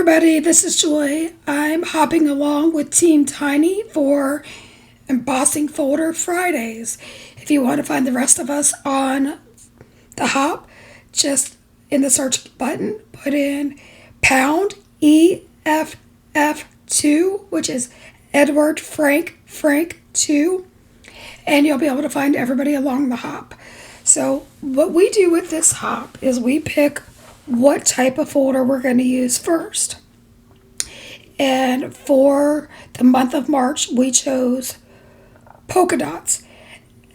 everybody, this is Joy. I'm hopping along with Team Tiny for Embossing Folder Fridays. If you want to find the rest of us on the hop, just in the search button, put in pound EFF2, which is Edward Frank 2, and you'll be able to find everybody along the hop. So what we do with this hop is we pick what type of folder we're going to use first. And for the month of March, we chose polka dots.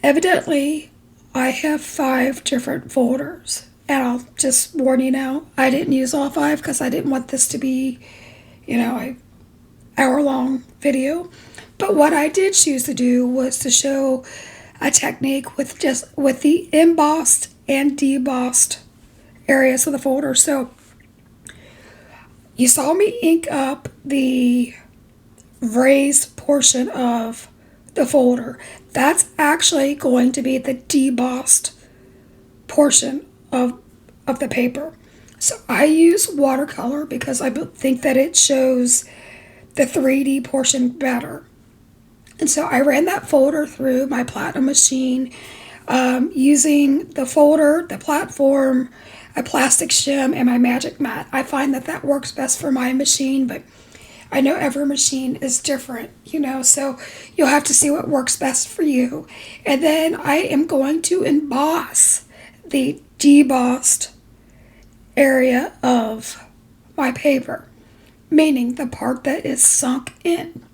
Evidently, I have 5 different folders. And I'll just warn you now, I didn't use all 5 because I didn't want this to be, a hour-long video. But what I did choose to do was to show a technique with the embossed and debossed areas of the folder. So you saw me ink up the raised portion of the folder. That's actually going to be the debossed portion of the paper. So I use watercolor because I think that it shows the 3D portion better. And so I ran that folder through my Platinum machine using the folder, the platform, a plastic shim, and my magic mat. I find that works best for my machine, but I know every machine is different, so you'll have to see what works best for you. And then I am going to emboss the debossed area of my paper, meaning the part that is sunk in.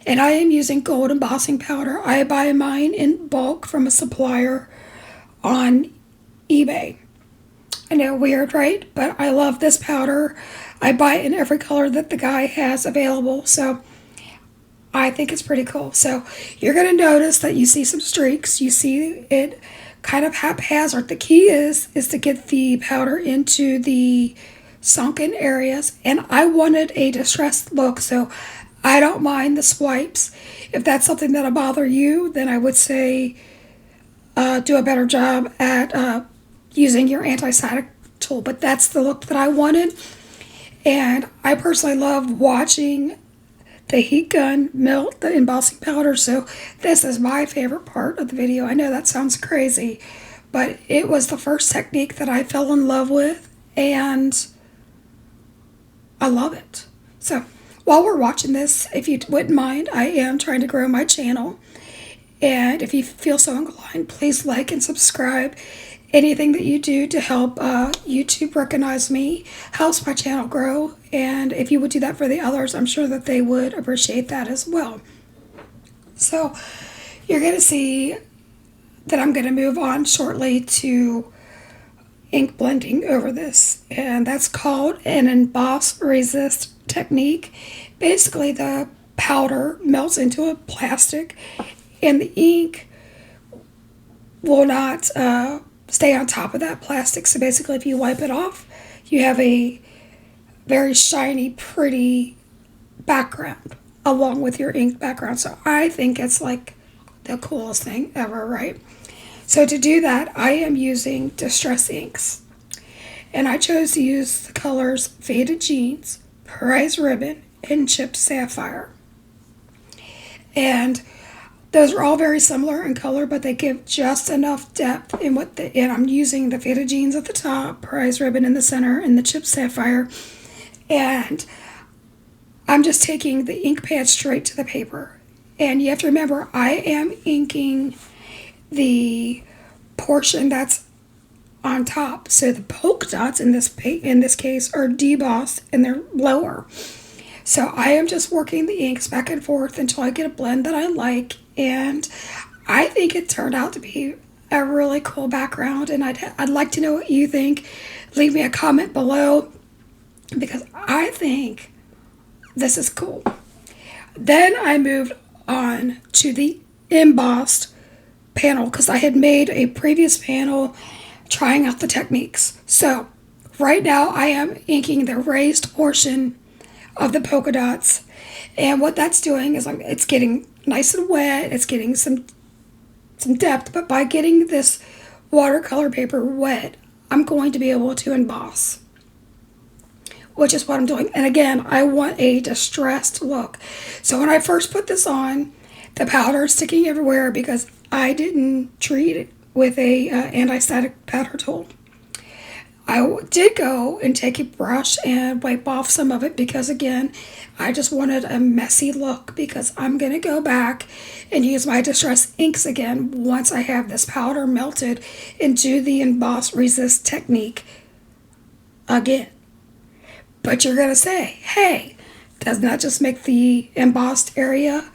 And I am using gold embossing powder. I buy mine in bulk from a supplier on eBay. I know, weird, right? But I love this powder. I buy it in every color that the guy has available, so I think it's pretty cool. So you're going to notice that you see some streaks. You see it kind of haphazard. The key is to get the powder into the sunken areas, and I wanted a distressed look, so I don't mind the swipes. If that's something that'll bother you, then I would say do a better job at using your anti-static tool. But that's the look that I wanted. And I personally love watching the heat gun melt the embossing powder. So this is my favorite part of the video. I know that sounds crazy, but it was the first technique that I fell in love with, and I love it. So while we're watching this, if you wouldn't mind, I am trying to grow my channel. And if you feel so inclined, please like and subscribe. Anything that you do to help YouTube recognize me helps my channel grow. And if you would do that for the others, I'm sure that they would appreciate that as well. So you're going to see that I'm going to move on shortly to ink blending over this. And that's called an emboss resist technique. Basically, the powder melts into a plastic and the ink will not stay on top of that plastic. So basically, if you wipe it off, you have a very shiny, pretty background along with your ink background. So I think it's like the coolest thing ever, right? So to do that, I am using distress inks. And I chose to use the colors Faded Jeans, Prize Ribbon, and Chipped Sapphire. And those are all very similar in color, but they give just enough depth in and I'm using the Faded Jeans at the top, Prize Ribbon in the center, and the Chipped Sapphire. And I'm just taking the ink pad straight to the paper. And you have to remember, I am inking the portion that's on top. So the polka dots in this case are debossed and they're lower. So I am just working the inks back and forth until I get a blend that I like, and I think it turned out to be a really cool background, and I'd like to know what you think. Leave me a comment below because I think this is cool. Then I moved on to the embossed panel because I had made a previous panel trying out the techniques. So right now I am inking the raised portion of the polka dots, and what that's doing is it's getting nice and wet, it's getting some depth, but by getting this watercolor paper wet, I'm going to be able to emboss. which is what I'm doing. And again, I want a distressed look. So when I first put this on, the powder is sticking everywhere because I didn't treat it with a anti-static powder tool. I did go and take a brush and wipe off some of it because, again, I just wanted a messy look because I'm going to go back and use my Distress inks again once I have this powder melted and do the emboss resist technique again. But you're going to say, hey, doesn't that just make the embossed area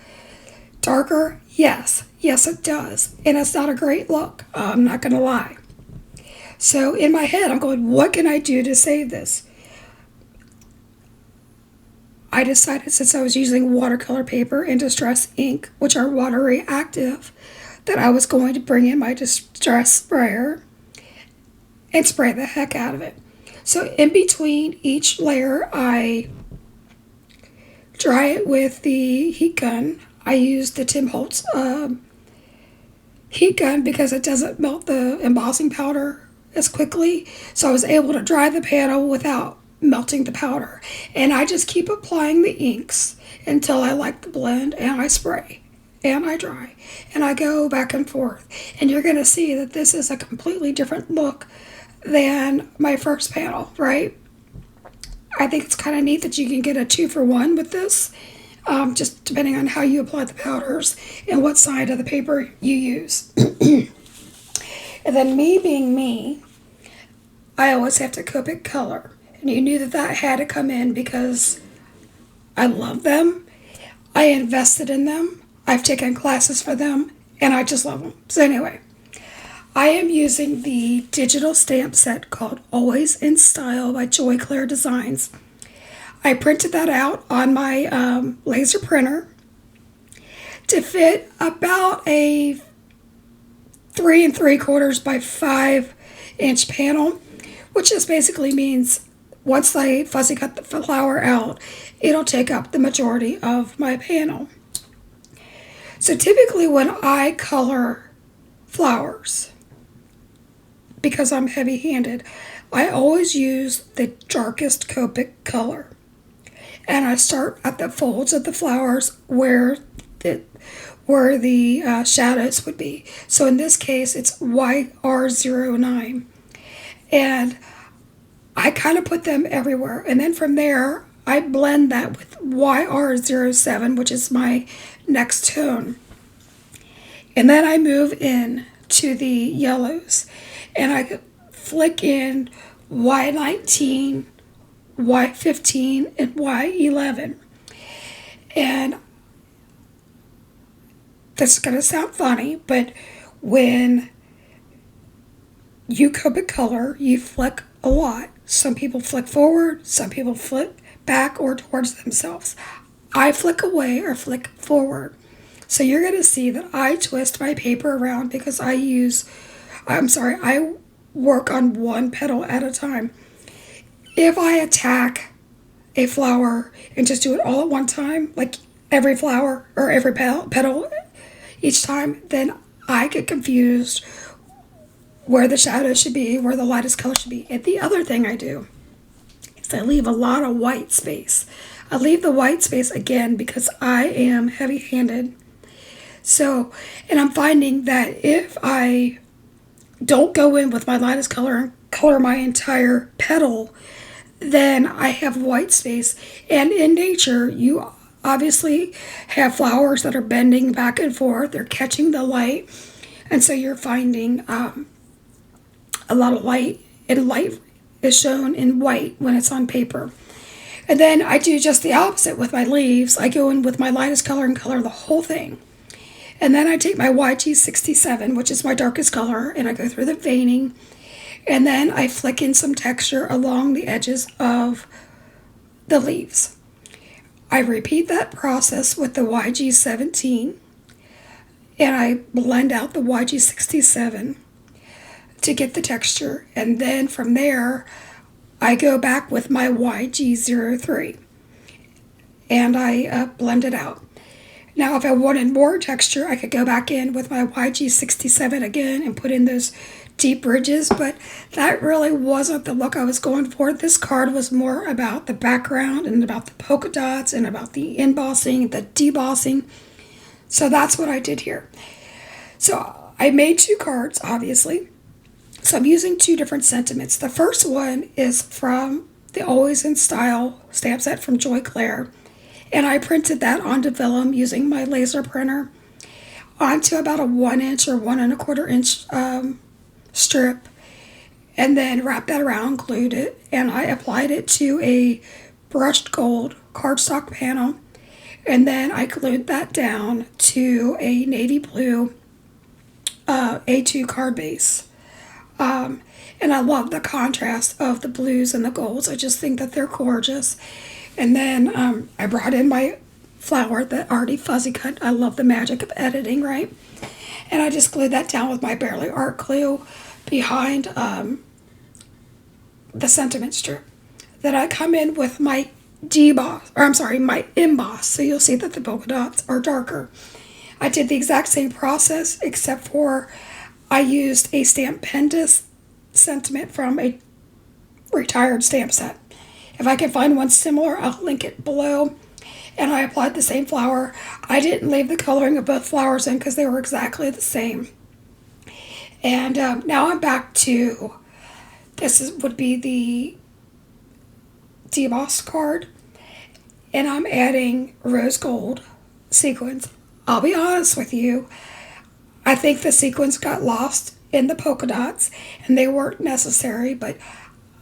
darker? Yes, it does. And it's not a great look. I'm not going to lie. So in my head, I'm going, what can I do to save this? I decided, since I was using watercolor paper and Distress ink, which are water reactive, that I was going to bring in my Distress sprayer and spray the heck out of it. So in between each layer, I dry it with the heat gun. I use the Tim Holtz heat gun because it doesn't melt the embossing powder as quickly, so I was able to dry the panel without melting the powder. And I just keep applying the inks until I like the blend, and I spray and I dry and I go back and forth, and you're going to see that this is a completely different look than my first panel, right? I think it's kind of neat that you can get a 2-for-1 with this, just depending on how you apply the powders and what side of the paper you use. And then me being me, I always have to Copic color. And you knew that that had to come in because I love them. I invested in them. I've taken classes for them. And I just love them. So anyway, I am using the digital stamp set called Always in Style by Joy Clair Designs. I printed that out on my laser printer to fit about a 3 3/4 by 5-inch panel, which just basically means once I fussy cut the flower out, it'll take up the majority of my panel. So typically when I color flowers, because I'm heavy-handed, I always use the darkest Copic color. And I start at the folds of the flowers where the shadows would be. So in this case, it's YR09. And I kind of put them everywhere. And then from there, I blend that with YR07, which is my next tone. And then I move in to the yellows. And I flick in Y19, Y15, and Y11. And this is going to sound funny, but when you Copic color, you flick a lot. Some people flick forward, some people flick back or towards themselves. I flick away or flick forward. So you're going to see that I twist my paper around because I work on one petal at a time. If I attack a flower and just do it all at one time, like every flower or every petal each time, then I get confused where the shadow should be, where the lightest color should be. And the other thing I do is I leave a lot of white space. I leave the white space again because I am heavy-handed. So, and I'm finding that if I don't go in with my lightest color and color my entire petal, then I have white space. And in nature, you obviously have flowers that are bending back and forth. They're catching the light. And so you're finding a lot of light, and light is shown in white when it's on paper. And then I do just the opposite with my leaves. I go in with my lightest color and color the whole thing. And then I take my YG67, which is my darkest color, and I go through the veining. And then I flick in some texture along the edges of the leaves. I repeat that process with the YG17, and I blend out the YG67 to get the texture. And then from there, I go back with my YG03, and I blend it out. Now, if I wanted more texture, I could go back in with my YG67 again and put in those deep ridges, but that really wasn't the look I was going for. This card was more about the background and about the polka dots and about the embossing, the debossing. So that's what I did here. So I made 2 cards, obviously. So I'm using 2 different sentiments. The first one is from the Always in Style stamp set from Joy Clair. And I printed that onto vellum using my laser printer onto about a 1 inch or 1 1/4 inch strip, and then wrapped that around, glued it, and I applied it to a brushed gold cardstock panel, and then I glued that down to a navy blue A2 card base. And I love the contrast of the blues and the golds. I just think that they're gorgeous. And then I brought in my flower that already fuzzy cut. I love the magic of editing, right? And I just glued that down with my Barely Art glue behind the sentiment strip. Then I come in with my my emboss, so you'll see that the polka dots are darker. I did the exact same process, except for I used a stamp pendus sentiment from a retired stamp set. If I can find one similar, I'll link it below. And I applied the same flower. I didn't leave the coloring of both flowers in because they were exactly the same. And now I'm back to, would be the debossed card. And I'm adding rose gold sequins. I'll be honest with you, I think the sequins got lost in the polka dots and they weren't necessary, but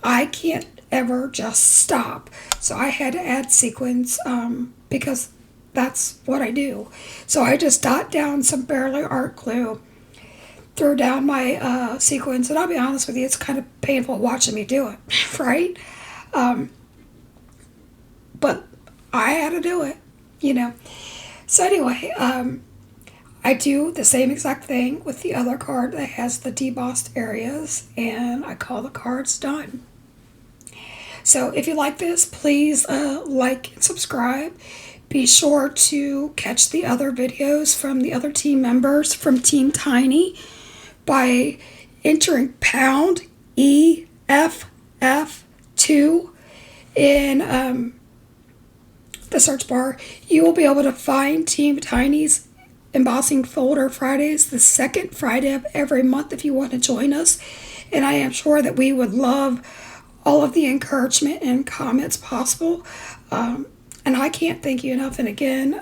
I can't ever just stop. So I had to add sequins because that's what I do. So I just dot down some Barely Art glue, throw down my sequins, and I'll be honest with you, it's kind of painful watching me do it, right? But I had to do it, you know. So anyway, I do the same exact thing with the other card that has the debossed areas, and I call the cards done. So if you like this, please like and subscribe. Be sure to catch the other videos from the other team members from Team Tiny by entering pound EFF2 in the search bar. You will be able to find Team Tiny's Embossing Folder Fridays the second Friday of every month if you want to join us. And I am sure that we would love all of the encouragement and comments possible. And I can't thank you enough. And again,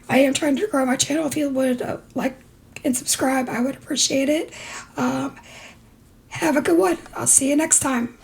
I am trying to grow my channel. If you would like and subscribe, I would appreciate it. Have a good one. I'll see you next time.